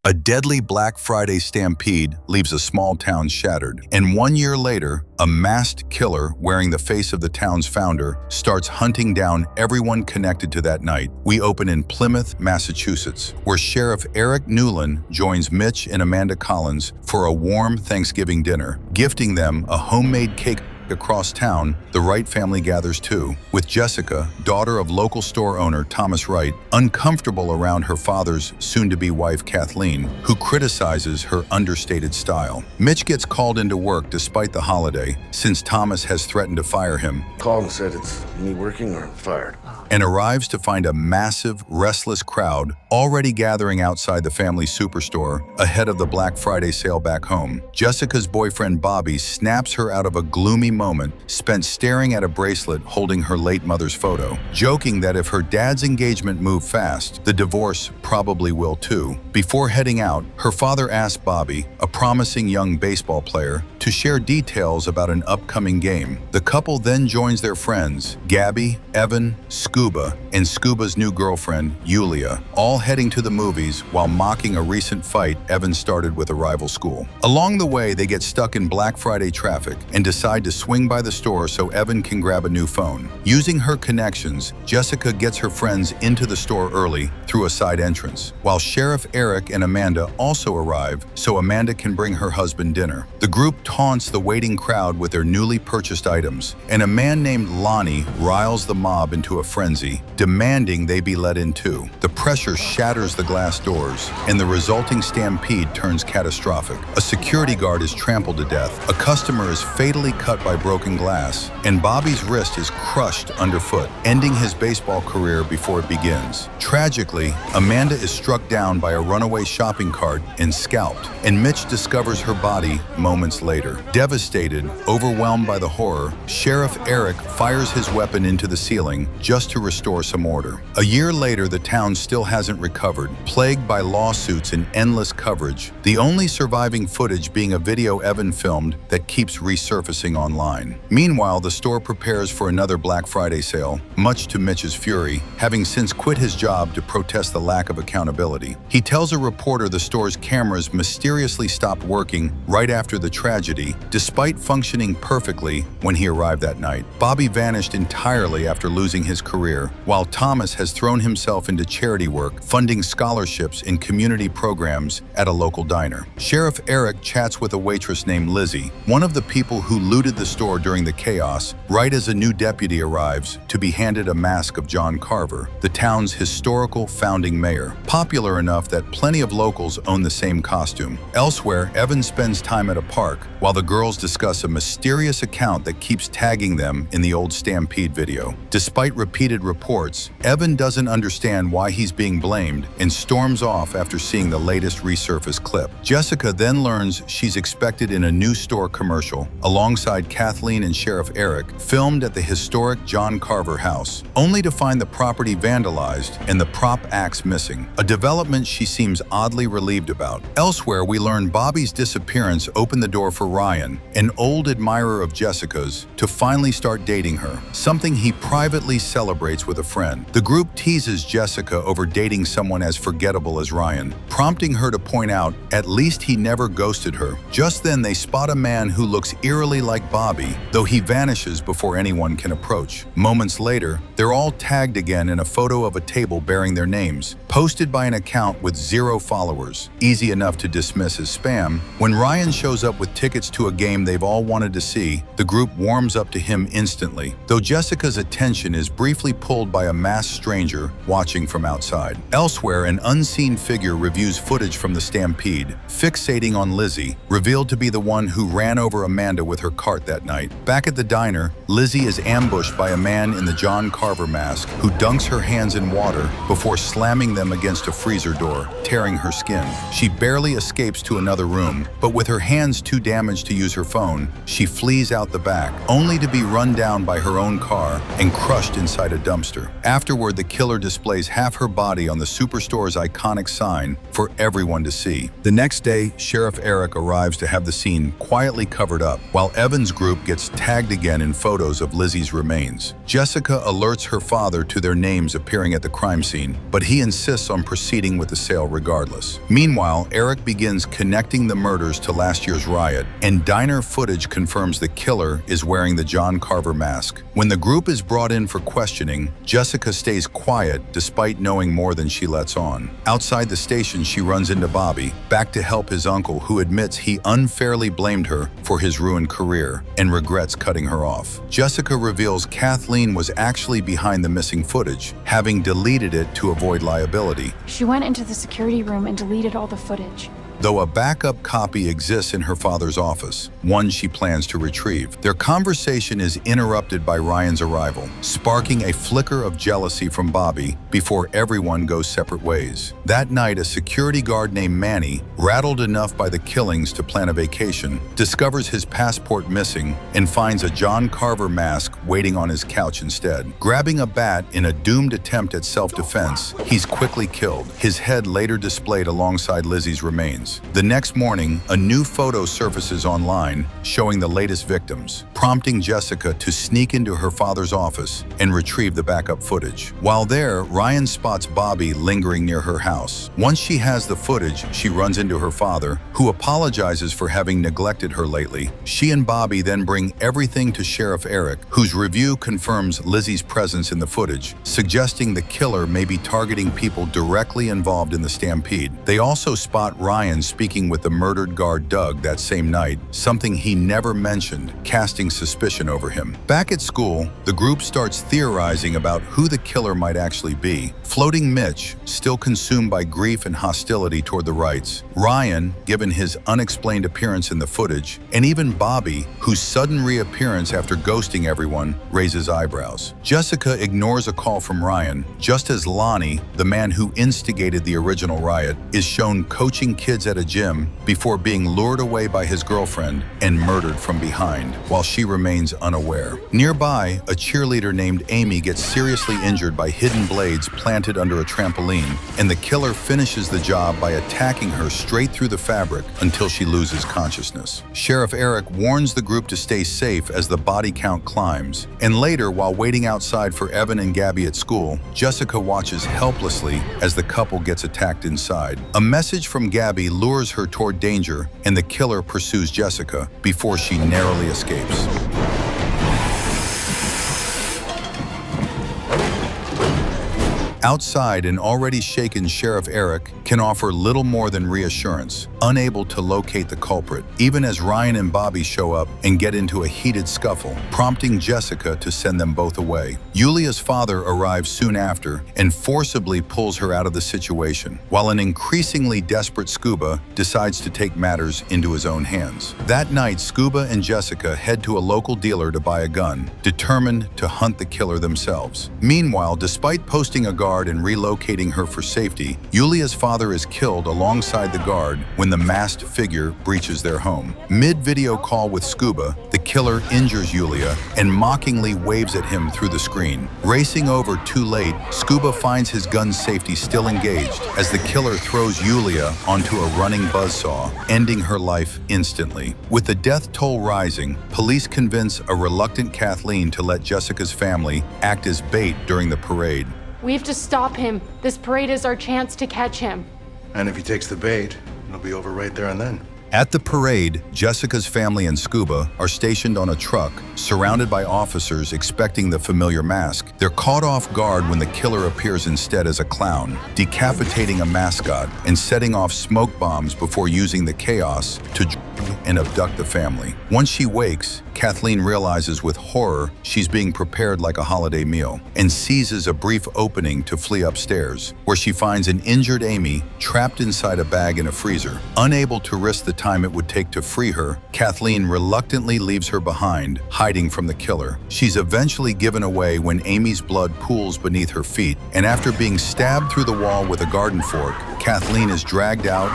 A deadly Black Friday stampede leaves a small town shattered, and 1 year later, a masked killer wearing the face of the town's founder starts hunting down everyone connected to that night. We open in Plymouth, Massachusetts, where Sheriff Eric Newland joins Mitch and Amanda Collins for a warm Thanksgiving dinner, gifting them a homemade cake. Across town, the Wright family gathers too, with Jessica, daughter of local store owner Thomas Wright, uncomfortable around her father's soon-to-be wife Kathleen, who criticizes her understated style. Mitch gets called into work despite the holiday, since Thomas has threatened to fire him. Called and said it's me working or I'm fired. And arrives to find a massive, restless crowd already gathering outside the family superstore ahead of the Black Friday sale back home. Jessica's boyfriend Bobby snaps her out of a gloomy moment spent staring at a bracelet holding her late mother's photo, joking that if her dad's engagement moved fast, the divorce probably will too. Before heading out, her father asks Bobby, a promising young baseball player, to share details about an upcoming game. The couple then joins their friends, Gabby, Evan, Scuba, and Scuba's new girlfriend, Yulia, all heading to the movies while mocking a recent fight Evan started with a rival school. Along the way, they get stuck in Black Friday traffic and decide to swing by the store so Evan can grab a new phone. Using her connections, Jessica gets her friends into the store early through a side entrance, while Sheriff Eric and Amanda also arrive so Amanda can bring her husband dinner. The group taunts the waiting crowd with their newly purchased items, and a man named Lonnie riles the mob into a frenzy, demanding they be let in too. The pressure shatters the glass doors, and the resulting stampede turns catastrophic. A security guard is trampled to death, a customer is fatally cut by broken glass, and Bobby's wrist is crushed underfoot, ending his baseball career before it begins. Tragically, Amanda is struck down by a runaway shopping cart and scalped, and Mitch discovers her body moments later. Devastated, overwhelmed by the horror, Sheriff Eric fires his weapon into the ceiling just to restore some order. A year later, the town still hasn't recovered, plagued by lawsuits and endless coverage, the only surviving footage being a video Evan filmed that keeps resurfacing online. Meanwhile, the store prepares for another Black Friday sale, much to Mitch's fury, having since quit his job to protest the lack of accountability. He tells a reporter the store's cameras mysteriously stopped working right after the tragedy, despite functioning perfectly when he arrived that night. Bobby vanished entirely after losing his career, while Thomas has thrown himself into charity work, funding scholarships and community programs at a local diner. Sheriff Eric chats with a waitress named Lizzie, one of the people who looted the store during the chaos, right as a new deputy arrives to be handed a mask of John Carver, the town's historical founding mayor, popular enough that plenty of locals own the same costume. Elsewhere, Evan spends time at a park while the girls discuss a mysterious account that keeps tagging them in the old Stampede video. Despite repeated reports, Evan doesn't understand why he's being blamed and storms off after seeing the latest resurfaced clip. Jessica then learns she's expected in a new store commercial, alongside Kathleen and Sheriff Eric, filmed at the historic John Carver house, only to find the property vandalized and the prop axe missing, a development she seems oddly relieved about. Elsewhere, we learn Bobby's disappearance opened the door for Ryan, an old admirer of Jessica's, to finally start dating her, something he privately celebrates with a friend. The group teases Jessica over dating someone as forgettable as Ryan, prompting her to point out at least he never ghosted her. Just then, they spot a man who looks eerily like Bobby, though he vanishes before anyone can approach. Moments later, they're all tagged again in a photo of a table bearing their names, posted by an account with 0 followers, easy enough to dismiss as spam. When Ryan shows up with tickets to a game they've all wanted to see, the group warms up to him instantly, though Jessica's attention is briefly pulled by a masked stranger watching from outside. Elsewhere, an unseen figure reviews footage from the stampede, fixating on Lizzie, revealed to be the one who ran over Amanda with her cart that night. Back at the diner, Lizzie is ambushed by a man in the John Carver mask who dunks her hands in water before slamming them against a freezer door, tearing her skin. She barely escapes to another room, but with her hands too damaged to use her phone, she flees out the back, only to be run down by her own car and crushed inside a dumpster. Afterward, the killer displays half her body on the superstore's iconic sign for everyone to see. The next day, Sheriff Eric arrives to have the scene quietly covered up, while Evan's group gets tagged again in photos of Lizzie's remains. Jessica alerts her father to their names appearing at the crime scene, but he insists on proceeding with the sale regardless. Meanwhile, Eric begins connecting the murders to last year's riot, and diner footage confirms the killer is wearing the John Carver mask. When the group is brought in for questioning, Jessica stays quiet despite knowing more than she lets on. Outside the station, she runs into Bobby, back to help his uncle, who admits he unfairly blamed her for his ruined career and regrets cutting her off. Jessica reveals Kathleen was actually behind the missing footage, having deleted it to avoid liability. She went into the security room and deleted all the footage. Though a backup copy exists in her father's office, one she plans to retrieve. Their conversation is interrupted by Ryan's arrival, sparking a flicker of jealousy from Bobby before everyone goes separate ways. That night, a security guard named Manny, rattled enough by the killings to plan a vacation, discovers his passport missing and finds a John Carver mask waiting on his couch instead. Grabbing a bat in a doomed attempt at self-defense, he's quickly killed, his head later displayed alongside Lizzie's remains. The next morning, a new photo surfaces online showing the latest victims, prompting Jessica to sneak into her father's office and retrieve the backup footage. While there, Ryan spots Bobby lingering near her house. Once she has the footage, she runs into her father, who apologizes for having neglected her lately. She and Bobby then bring everything to Sheriff Eric, whose review confirms Lizzie's presence in the footage, suggesting the killer may be targeting people directly involved in the stampede. They also spot Ryan speaking with the murdered guard Doug that same night, something he never mentioned, casting suspicion over him. Back at school, the group starts theorizing about who the killer might actually be. Floating Mitch, still consumed by grief and hostility toward the Wrights, Ryan, given his unexplained appearance in the footage, and even Bobby, whose sudden reappearance after ghosting everyone, raises eyebrows. Jessica ignores a call from Ryan, just as Lonnie, the man who instigated the original riot, is shown coaching kids at a gym before being lured away by his girlfriend and murdered from behind, while she remains unaware. Nearby, a cheerleader named Amy gets seriously injured by hidden blades planted under a trampoline, and the killer finishes the job by attacking her straight through the fabric until she loses consciousness. Sheriff Eric warns the group to stay safe as the body count climbs, and later, while waiting outside for Evan and Gabby at school, Jessica watches helplessly as the couple gets attacked inside. A message from Gabby lures her toward danger, and the killer pursues Jessica before she narrowly escapes. Outside, an already shaken Sheriff Eric can offer little more than reassurance, unable to locate the culprit, even as Ryan and Bobby show up and get into a heated scuffle, prompting Jessica to send them both away. Yulia's father arrives soon after and forcibly pulls her out of the situation, while an increasingly desperate Scuba decides to take matters into his own hands. That night, Scuba and Jessica head to a local dealer to buy a gun, determined to hunt the killer themselves. Meanwhile, despite posting a guard and relocating her for safety, Yulia's father is killed alongside the guard when the masked figure breaches their home. Mid-video call with Scuba, the killer injures Yulia and mockingly waves at him through the screen. Racing over too late, Scuba finds his gun's safety still engaged as the killer throws Yulia onto a running buzzsaw, ending her life instantly. With the death toll rising, police convince a reluctant Kathleen to let Jessica's family act as bait during the parade. We have to stop him. This parade is our chance to catch him. And if he takes the bait, it'll be over right there and then. At the parade, Jessica's family and Scuba are stationed on a truck, surrounded by officers expecting the familiar mask. They're caught off guard when the killer appears instead as a clown, decapitating a mascot and setting off smoke bombs before using the chaos to drug and abduct the family. Once she wakes, Kathleen realizes with horror she's being prepared like a holiday meal and seizes a brief opening to flee upstairs, where she finds an injured Amy trapped inside a bag in a freezer. Unable to risk the time it would take to free her, Kathleen reluctantly leaves her behind, hiding from the killer. She's eventually given away when Amy's blood pools beneath her feet, and after being stabbed through the wall with a garden fork, Kathleen is dragged out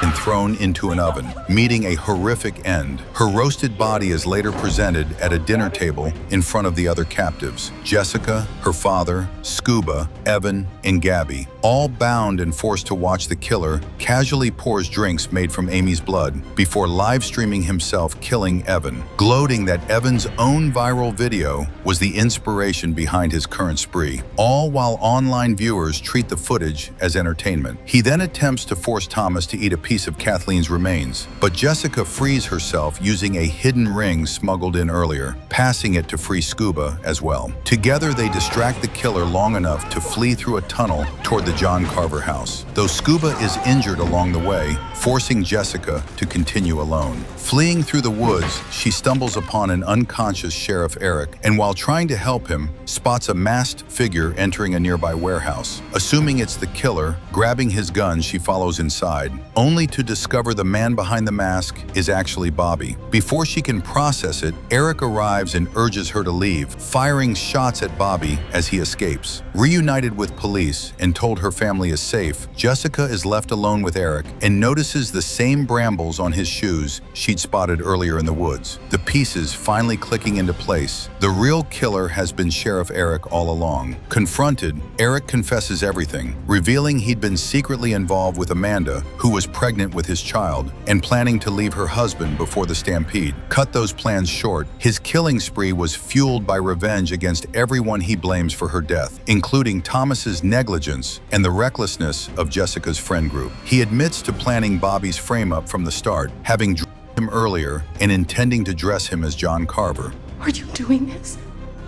and thrown into an oven, meeting a horrific end. Her roasted body is later presented at a dinner table in front of the other captives: Jessica, her father, Scuba, Evan, and Gabby. All bound and forced to watch the killer casually pours drinks made from Amy's blood before live streaming himself killing Evan, gloating that Evan's own viral video was the inspiration behind his current spree, all while online viewers treat the footage as entertainment. He then attempts to force Thomas to eat a piece of Kathleen's remains, but Jessica frees herself using a hidden ring smuggled in earlier, passing it to free Scuba as well. Together, they distract the killer long enough to flee through a tunnel toward the John Carver house, though Scuba is injured along the way, forcing Jessica to continue alone. Fleeing through the woods, she stumbles upon an unconscious Sheriff Eric, and while trying to help him, spots a masked figure entering a nearby warehouse. Assuming it's the killer, grabbing his gun, she follows inside, only to discover the man behind the mask is actually Bobby. Before she can process it, Eric arrives and urges her to leave, firing shots at Bobby as he escapes. Reunited with police and told her family is safe, Jessica is left alone with Eric and notices the same brambles on his shoes she'd spotted earlier in the woods, the pieces finally clicking into place. The real killer has been Sheriff Eric all along. Confronted, Eric confesses everything, revealing he'd been secretly involved with Amanda, who was pregnant with his child, and planning to leave her husband before the stampede. Cut those plans short, his killing spree was fueled by revenge against everyone he blames for her death, including Thomas's negligence and the recklessness of Jessica's friend group. He admits to planning Bobby's frame-up from the start, having drugged him earlier and intending to dress him as John Carver. Are you doing this?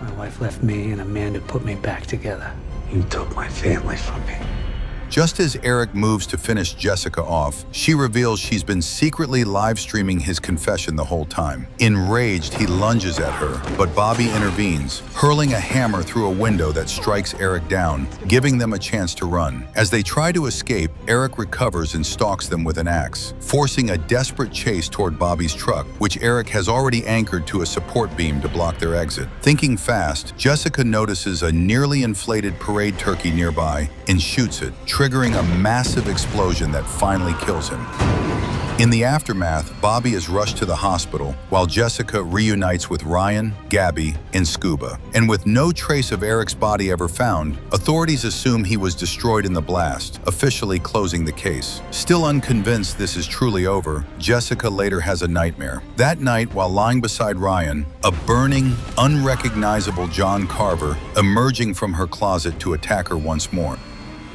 My wife left me and Amanda put me back together. You took my family from me. Just as Eric moves to finish Jessica off, she reveals she's been secretly live streaming his confession the whole time. Enraged, he lunges at her, but Bobby intervenes, hurling a hammer through a window that strikes Eric down, giving them a chance to run. As they try to escape, Eric recovers and stalks them with an axe, forcing a desperate chase toward Bobby's truck, which Eric has already anchored to a support beam to block their exit. Thinking fast, Jessica notices a nearly inflated parade turkey nearby and shoots it, triggering a massive explosion that finally kills him. In the aftermath, Bobby is rushed to the hospital while Jessica reunites with Ryan, Gabby, and Scuba. And with no trace of Eric's body ever found, authorities assume he was destroyed in the blast, officially closing the case. Still unconvinced this is truly over, Jessica later has a nightmare. That night, while lying beside Ryan, a burning, unrecognizable John Carver emerging from her closet to attack her once more.